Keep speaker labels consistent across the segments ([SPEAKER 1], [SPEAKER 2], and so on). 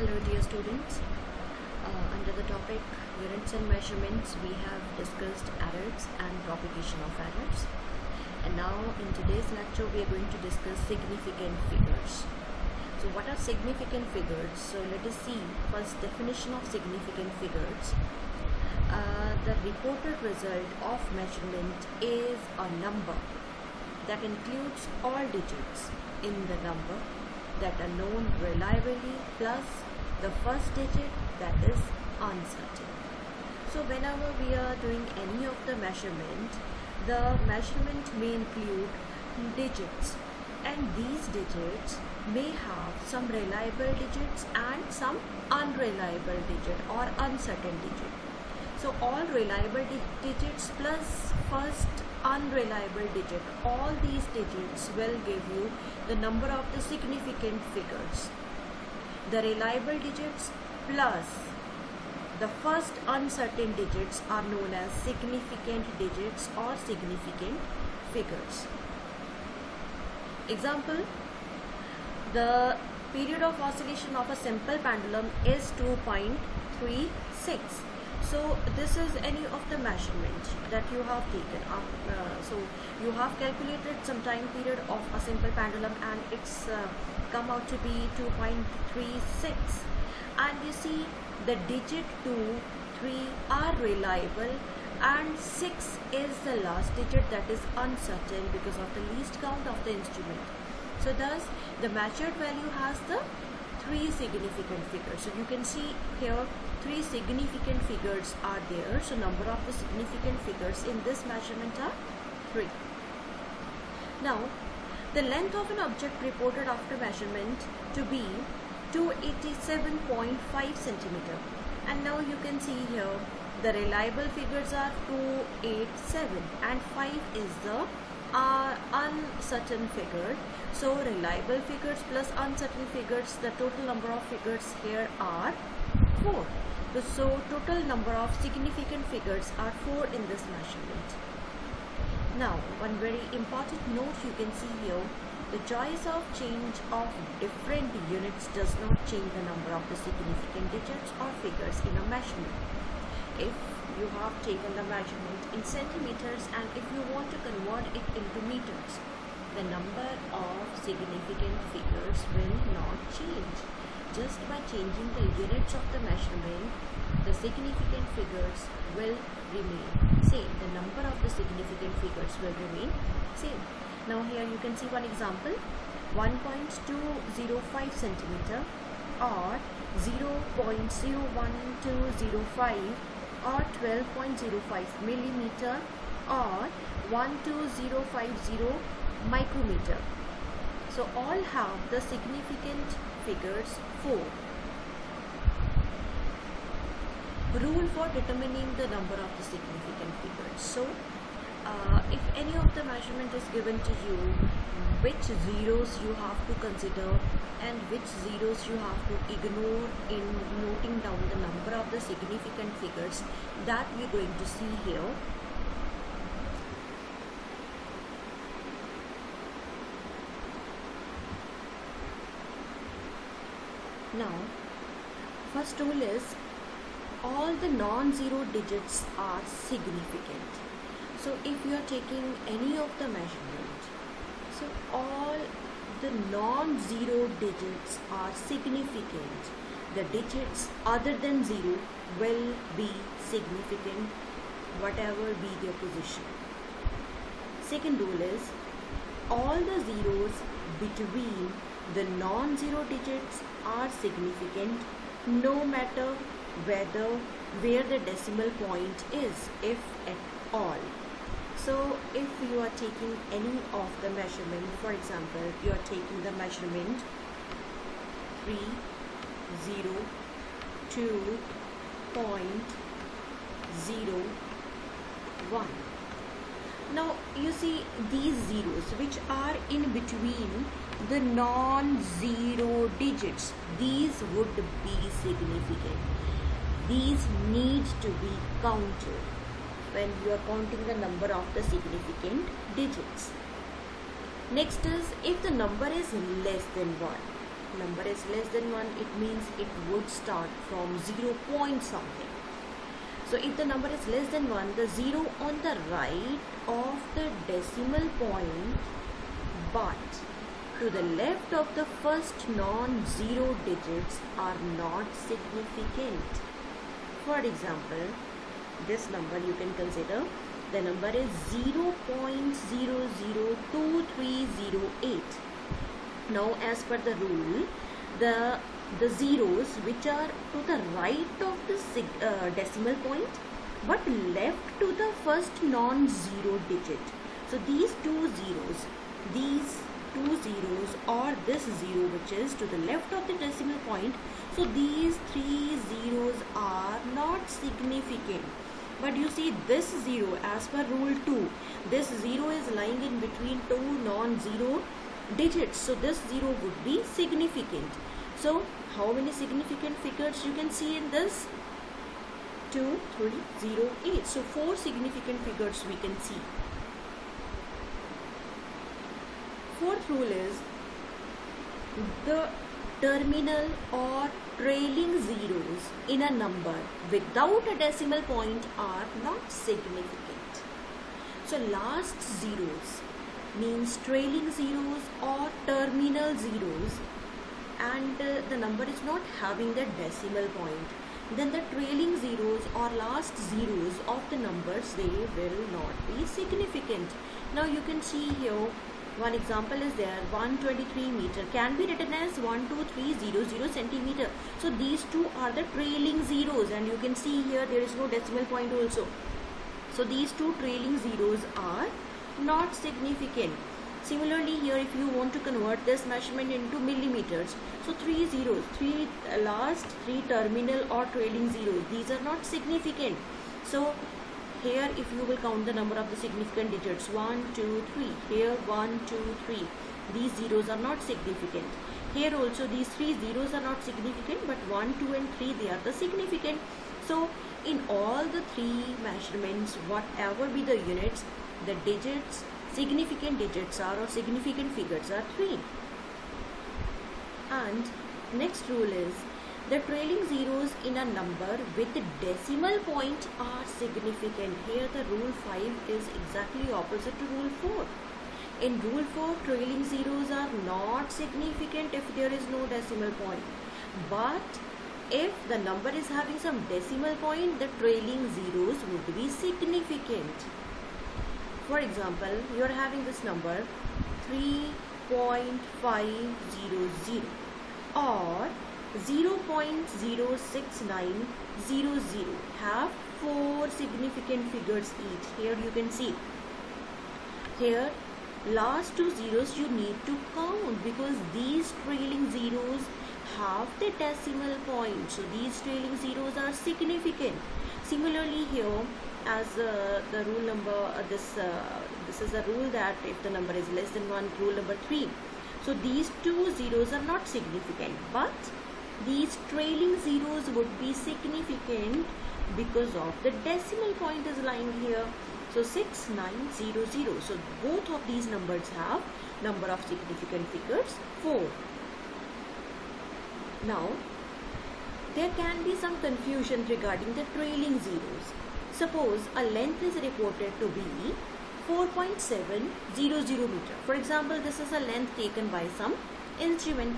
[SPEAKER 1] Hello dear students, under the topic units and measurements we have discussed errors and propagation of errors, and now in today's lecture we are going to discuss significant figures. So what are significant figures? So let us see first definition of significant figures. The reported result of measurement is a number that includes all digits in the number that are known reliably plus the first digit that is uncertain. So whenever we are doing any of the measurement may include digits, and these digits may have some reliable digits and some unreliable digit or uncertain digit. So all reliable digits plus first unreliable digit, all these digits will give you the number of the significant figures. The reliable digits plus the first uncertain digits are known as significant digits or significant figures. Example, the period of oscillation of a simple pendulum is 2.36. So this is any of the measurement that you have taken up. So you have calculated some time period of a simple pendulum and it's come out to be 2.36, and you see the digit 2, 3 are reliable and 6 is the last digit that is uncertain because of the least count of the instrument. So thus the measured value has the 3 significant figures. So you can see here 3 significant figures are there. So number of the significant figures in this measurement are 3. Now the length of an object reported after measurement to be 287.5 centimeter, and now you can see here the reliable figures are 287 and 5 is the uncertain figure. So reliable figures plus uncertain figures, the total number of figures here are 4. So total number of significant figures are 4 in this measurement. Now one very important note you can see here, the choice of change of different units does not change the number of the significant digits or figures in a measurement. If you have taken the measurement in centimeters and if you want to convert it into meters, the number of significant figures will not change. Just by changing the units of the measurement, the significant figures will remain same. The number of the significant figures will remain same. Now here you can see one example, 1.205 centimeter or 0.01205 or 12.05 millimeter or 12050 micrometer. So all have the significant figures 4. Rule for determining the number of the significant figures. So if any of the measurement is given to you, which zeros you have to consider and which zeros you have to ignore in noting down the number of the significant figures, that we are going to see here. Now first rule is all the non-zero digits are significant. So if you are taking any of the measurement, so all the non-zero digits are significant. The digits other than 0 will be significant, whatever be their position. Second rule is all the zeros between the non-zero digits are significant no matter where the decimal point is, if at all. So if you are taking any of the measurement, for example, you are taking the measurement 302.01. Now you see these zeros which are in between the non-zero digits, these would be significant. These need to be counted when you are counting the number of the significant digits. Next is if the number is less than 1. number is less than 1, it means it would start from 0 point something. So if the number is less than 1, the 0 on the right of the decimal point, but to the left of the first non-zero digits are not significant. For example, this number you can consider, the number is 0.002308. Now as per the rule, the zeros which are to the right of the decimal point but left to the first non-zero digit. So these two zeros or this 0 which is to the left of the decimal point, so these three zeros are not significant. But you see, this 0, as per rule 2, this 0 is lying in between two non-zero digits, so this 0 would be significant. So how many significant figures you can see in this? 2, 3, 0, 8. So 4 significant figures we can see. Fourth rule is the terminal or trailing zeros in a number without a decimal point are not significant. So last zeros means trailing zeros or terminal zeros, and the number is not having the decimal point, then the trailing zeros or last zeros of the numbers, they will not be significant. Now you can see here, one example is there, 123 meter can be written as 12300 centimeter. So these two are the trailing zeros, and you can see here there is no decimal point also. So these two trailing zeros are not significant. Similarly here, if you want to convert this measurement into millimeters, so three zeros, last three terminal or trailing zeros, these are not significant. So here if you will count the number of the significant digits, 1, 2, 3, here 1, 2, 3, these zeros are not significant. Here also these three zeros are not significant, but 1, 2 and 3, they are the significant. So in all the three measurements, whatever be the units, the digits, significant digits are or significant figures are 3. And next rule is the trailing zeros in a number with the decimal point are significant. Here the rule 5 is exactly opposite to rule 4. In rule 4, trailing zeros are not significant if there is no decimal point. But if the number is having some decimal point, the trailing zeros would be significant. For example, you are having this number 3.500 or 0.06900 have 4 significant figures each. Here you can see, here last two zeros you need to count because these trailing zeros have the decimal point, so these trailing zeros are significant. Similarly here, as the rule number, this is a rule that if the number is less than 1, rule number 3. So these two zeros are not significant, but these trailing zeros would be significant because of the decimal point is lying here. So 6900. So both of these numbers have number of significant figures 4. Now there can be some confusion regarding the trailing zeros. Suppose a length is reported to be 4.700 meter. For example, this is a length taken by some instrument.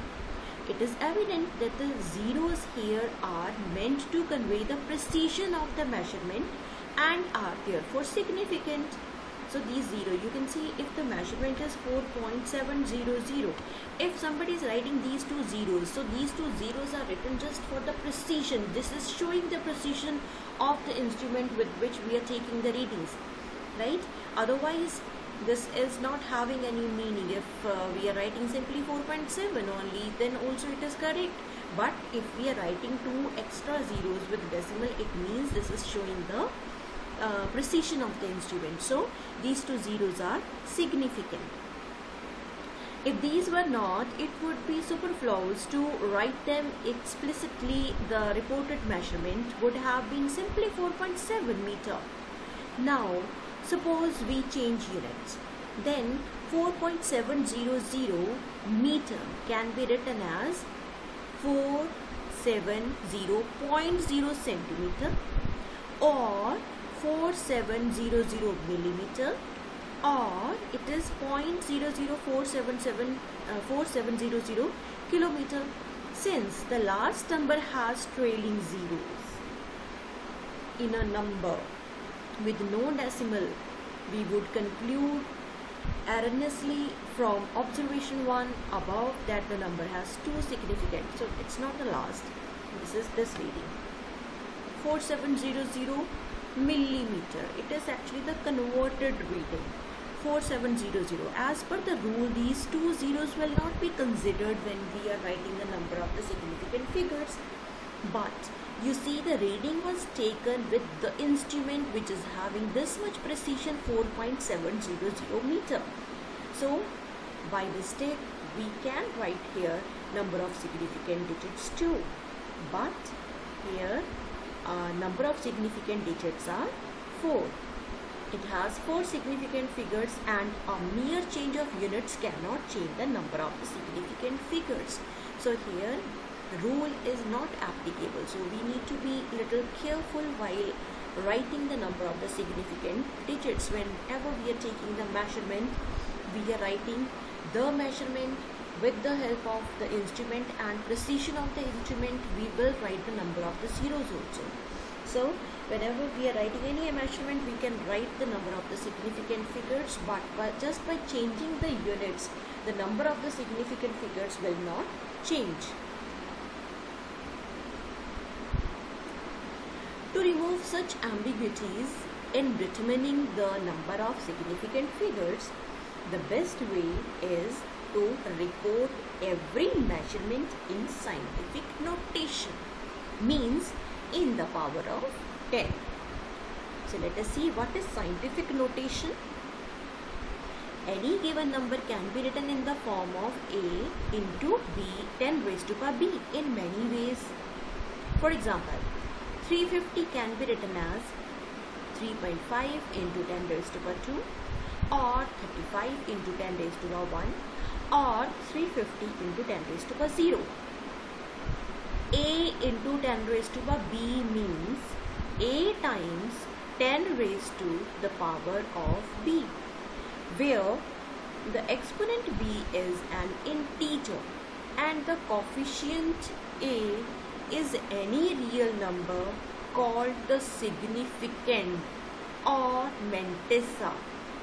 [SPEAKER 1] It is evident that the zeros here are meant to convey the precision of the measurement and are therefore significant. So these 0, you can see if the measurement is 4.700, if somebody is writing these two zeros, so these two zeros are written just for the precision. This is showing the precision of the instrument with which we are taking the readings, right? Otherwise this is not having any meaning. If we are writing simply 4.7 only, then also it is correct. But if we are writing two extra zeros with decimal, it means this is showing the precision of the instrument. So these two zeros are significant. If these were not, it would be superfluous to write them explicitly. The reported measurement would have been simply 4.7 meter. Now suppose we change units, then 4.700 meter can be written as 470.0 centimeter or 4700 millimeter, or it is 0.00477 kilometer. Since the last number has trailing zeros in a number with no decimal, we would conclude erroneously from observation 1 above that the number has two significant. So it's not the last. This is this reading. 4700 millimeter. It is actually the converted reading. 4700. As per the rule, these two zeros will not be considered when we are writing the number of the significant figures. But you see, the reading was taken with the instrument which is having this much precision, 4.700 meter. So by mistake we can write here number of significant digits too. But here number of significant digits are 4. It has 4 significant figures, and a mere change of units cannot change the number of the significant figures. So here rule is not applicable. So we need to be little careful while writing the number of the significant digits. Whenever we are taking the measurement, we are writing the measurement with the help of the instrument, and precision of the instrument we will write the number of the zeros also. So whenever we are writing any measurement, we can write the number of the significant figures, but just by changing the units, the number of the significant figures will not change. To remove such ambiguities in determining the number of significant figures, the best way is to record every measurement in scientific notation, means in the power of 10. So let us see what is scientific notation. Any given number can be written in the form of a into b 10 raised to power b in many ways. For example, 350 can be written as 3.5 into 10 raised to power 2, or 35 into 10 raised to power 1, or 350 into 10 raised to power 0. A into 10 raised to power b means a times 10 raised to the power of b, where the exponent b is an integer and the coefficient a is any real number called the significand or mantissa.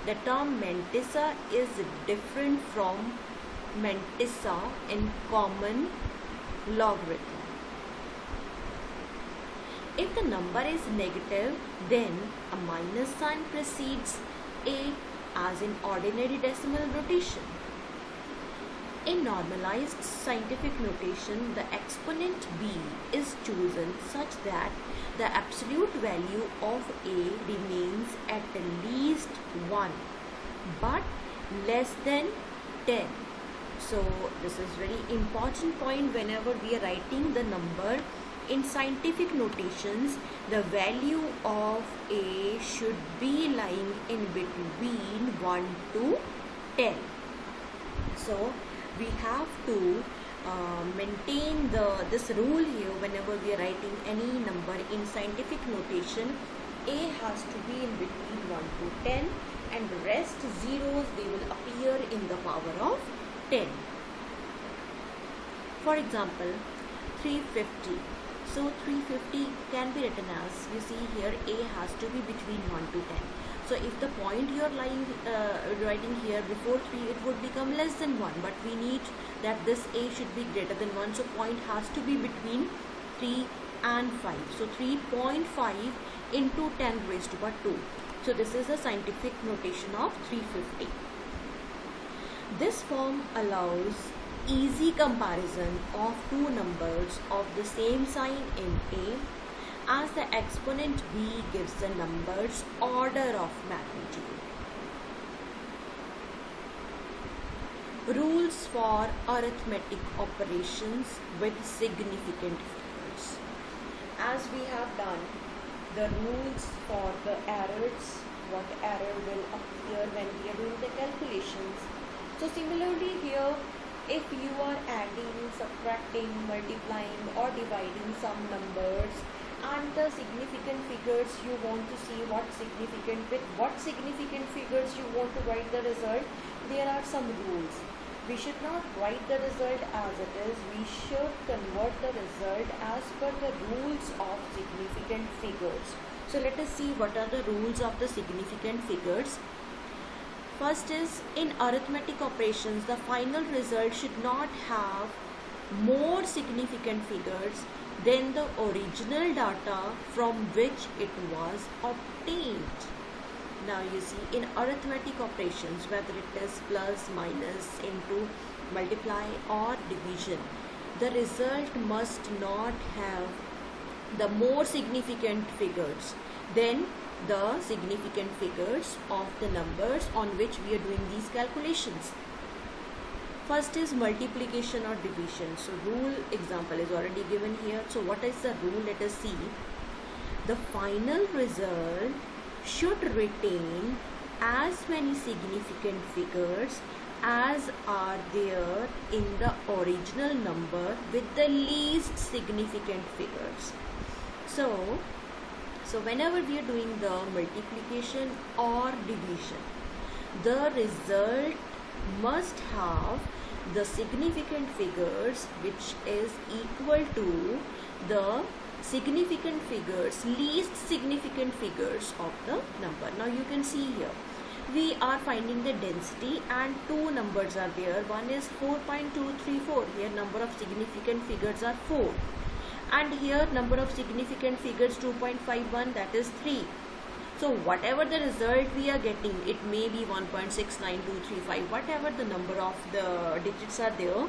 [SPEAKER 1] The term mantissa is different from mantissa in common logarithm. If the number is negative, then a minus sign precedes a, as in ordinary decimal notation. In normalized scientific notation, the exponent b is chosen such that the absolute value of a remains at least 1 but less than 10. So this is very important point. Whenever we are writing the number in scientific notations, the value of a should be lying in between 1 to 10. So we have to maintain this rule here. Whenever we are writing any number in scientific notation, a has to be in between 1 to 10, and the rest zeros, they will appear in the power of 10. For example, 350. So 350 can be written as, you see here, a has to be between 1 to 10. So if the point you are writing here before 3, it would become less than 1, but we need that this a should be greater than 1, so point has to be between 3 and 5. So 3.5 into 10 raised to power 2. So this is the scientific notation of 350. This form allows easy comparison of two numbers of the same sign in a, as the exponent b gives the number's order of magnitude. Rules for arithmetic operations with significant figures. As we have done the rules for the errors, what error will appear when we are doing the calculations, So similarly here, if you are adding, subtracting, multiplying or dividing some numbers and the significant figures, you want to see what significant, with what significant figures you want to write the result, there are some rules. We should not write the result as it is. We should convert the result as per the rules of significant figures. So let us see what are the rules of the significant figures. First is, in arithmetic operations, the final result should not have more significant figures than the original data from which it was obtained. Now you see, in arithmetic operations, whether it is plus, minus, into, multiply or division, the result must not have the more significant figures than the significant figures of the numbers on which we are doing these calculations. First is multiplication or division. So rule example is already given here. So what is the rule? Let us see. The final result should retain as many significant figures as are there in the original number with the least significant figures. So whenever we are doing the multiplication or division, the result must have the significant figures which is equal to the significant figures, least significant figures of the number. Now you can see here, we are finding the density and two numbers are there. One is 4.234. Here number of significant figures are 4. And here number of significant figures 2.51, that is 3. So whatever the result we are getting, it may be 1.69235, whatever the number of the digits are there,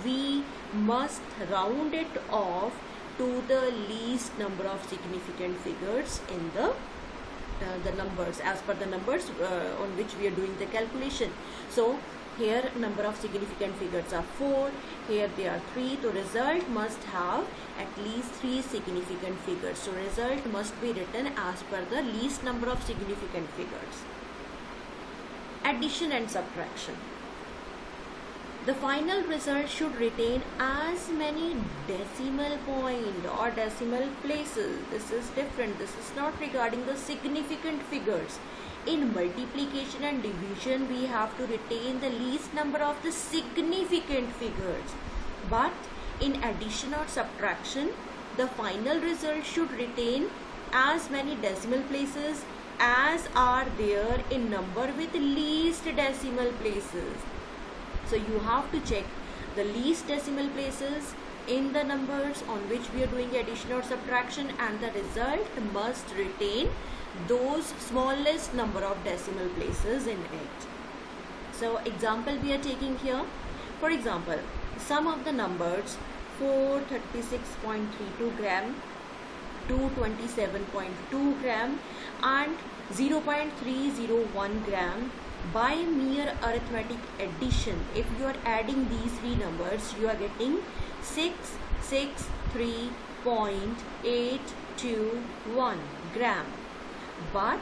[SPEAKER 1] we must round it off to the least number of significant figures in the numbers, as per the numbers on which we are doing the calculation. So here number of significant figures are 4, here they are 3. So result must have at least 3 significant figures. So result must be written as per the least number of significant figures. Addition and subtraction. The final result should retain as many decimal point or decimal places. This is different. This is not regarding the significant figures. In multiplication and division, we have to retain the least number of the significant figures. But in addition or subtraction, the final result should retain as many decimal places as are there in number with least decimal places. So you have to check the least decimal places in the numbers on which we are doing addition or subtraction, and the result must retain those smallest number of decimal places in it. So example we are taking here. For example, sum of the numbers 436.32 gram, 227.2 gram and 0.301 gram by mere arithmetic addition. If you are adding these three numbers, you are getting 663.821 gram. But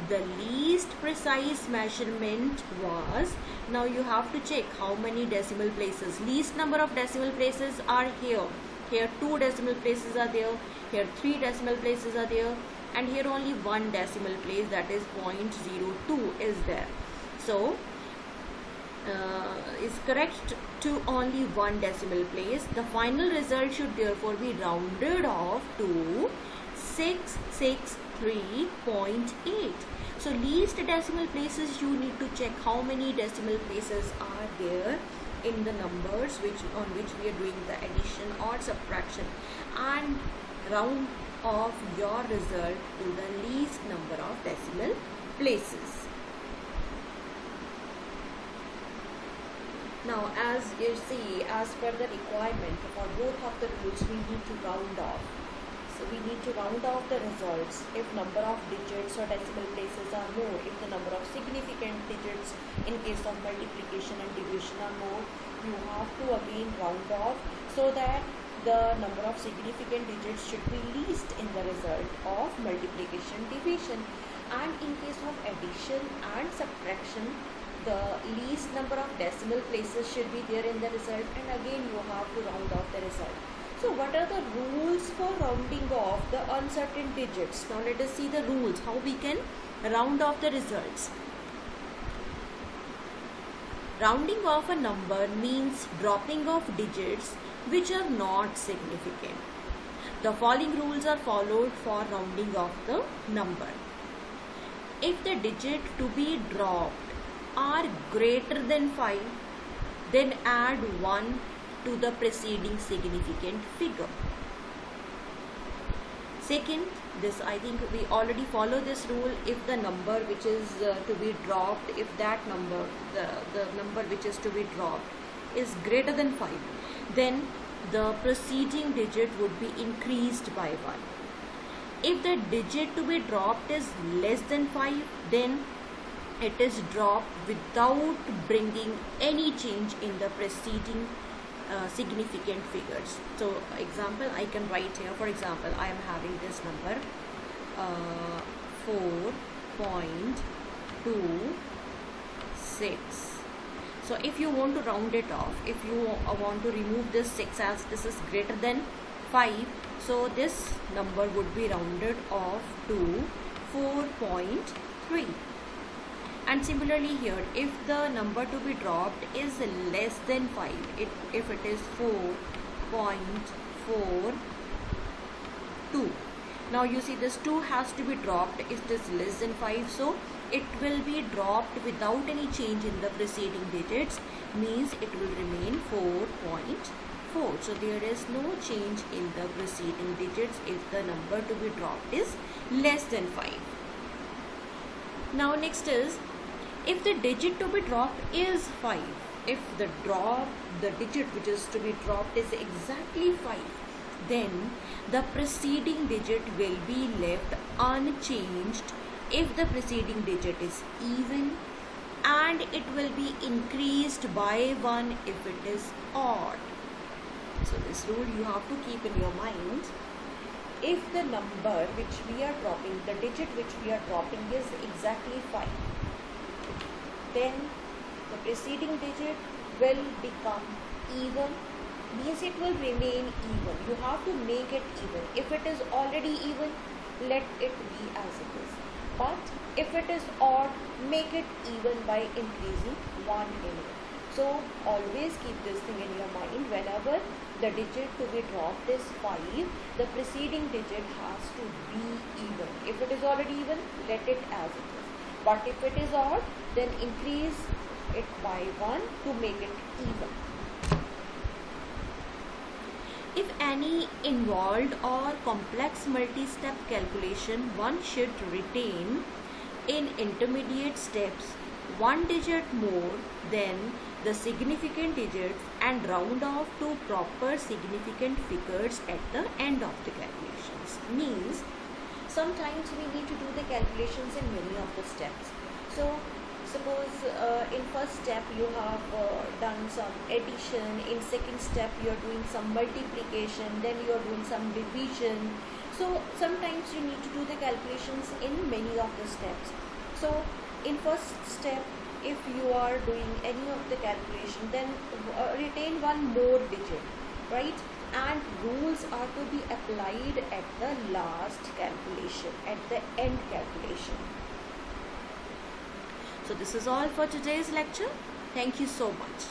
[SPEAKER 1] the least precise measurement was, now you have to check how many decimal places. Least number of decimal places are here. Here 2 decimal places are there, here 3 decimal places are there, and here only 1 decimal place, that is 0.02 is there. So is correct to only 1 decimal place. The final result should therefore be rounded off to 663.8. So least decimal places, you need to check how many decimal places are there in the numbers on which we are doing the addition or subtraction, and round off your result to the least number of decimal places. Now as you see, as per the requirement for both of the rules, we need to round off. So we need to round off the results if number of digits or decimal places are more. If the number of significant digits in case of multiplication and division are more, you have to again round off so that the number of significant digits should be least in the result of multiplication division. And in case of addition and subtraction, the least number of decimal places should be there in the result, and again you have to round off the result. So what are the rules for rounding off the uncertain digits? Now let us see the rules, how we can round off the results. Rounding off a number means dropping off digits which are not significant. The following rules are followed for rounding off the number. If the digit to be dropped are greater than 5, then add 1 to the preceding significant figure. Second, this I think we already follow this rule. If the number which is to be dropped, if that number, the number which is to be dropped is greater than 5, then the preceding digit would be increased by 1. If the digit to be dropped is less than 5, then it is dropped without bringing any change in the preceding significant figures. So example, I can write here, for example, I am having this number 4.26. so if you want to round it off, if you want to remove this 6 as this is greater than 5, so this number would be rounded off to 4.3. And similarly here, if the number to be dropped is less than 5, if it is 4.42, now you see this 2 has to be dropped. If it is less than 5, so it will be dropped without any change in the preceding digits, means it will remain 4.4. So there is no change in the preceding digits if the number to be dropped is less than 5. Now next is, if the digit to be dropped is 5, if the digit which is to be dropped is exactly 5, then the preceding digit will be left unchanged if the preceding digit is even, and it will be increased by 1 if it is odd. So this rule you have to keep in your mind. If the number which we are dropping, the digit which we are dropping is exactly 5, then the preceding digit will become even, means it will remain even. You have to make it even. If it is already even, let it be as it is. But if it is odd, make it even by increasing 1 in it. So always keep this thing in your mind. Whenever the digit to be dropped is 5, the preceding digit has to be even. If it is already even, let it as it is. But if it is odd, then increase it by 1 to make it even. If any involved or complex multi-step calculation, one should retain in intermediate steps 1 digit more than the significant digits and round off to proper significant figures at the end of the calculations. Means sometimes we need to do the calculations in many of the steps. So suppose in first step you have done some addition, in second step you are doing some multiplication, then you are doing some division. So sometimes you need to do the calculations in many of the steps. So in first step, if you are doing any of the calculation, then retain 1 more digit, right? And rules are to be applied at the last calculation, at the end calculation. So this is all for today's lecture. Thank you so much.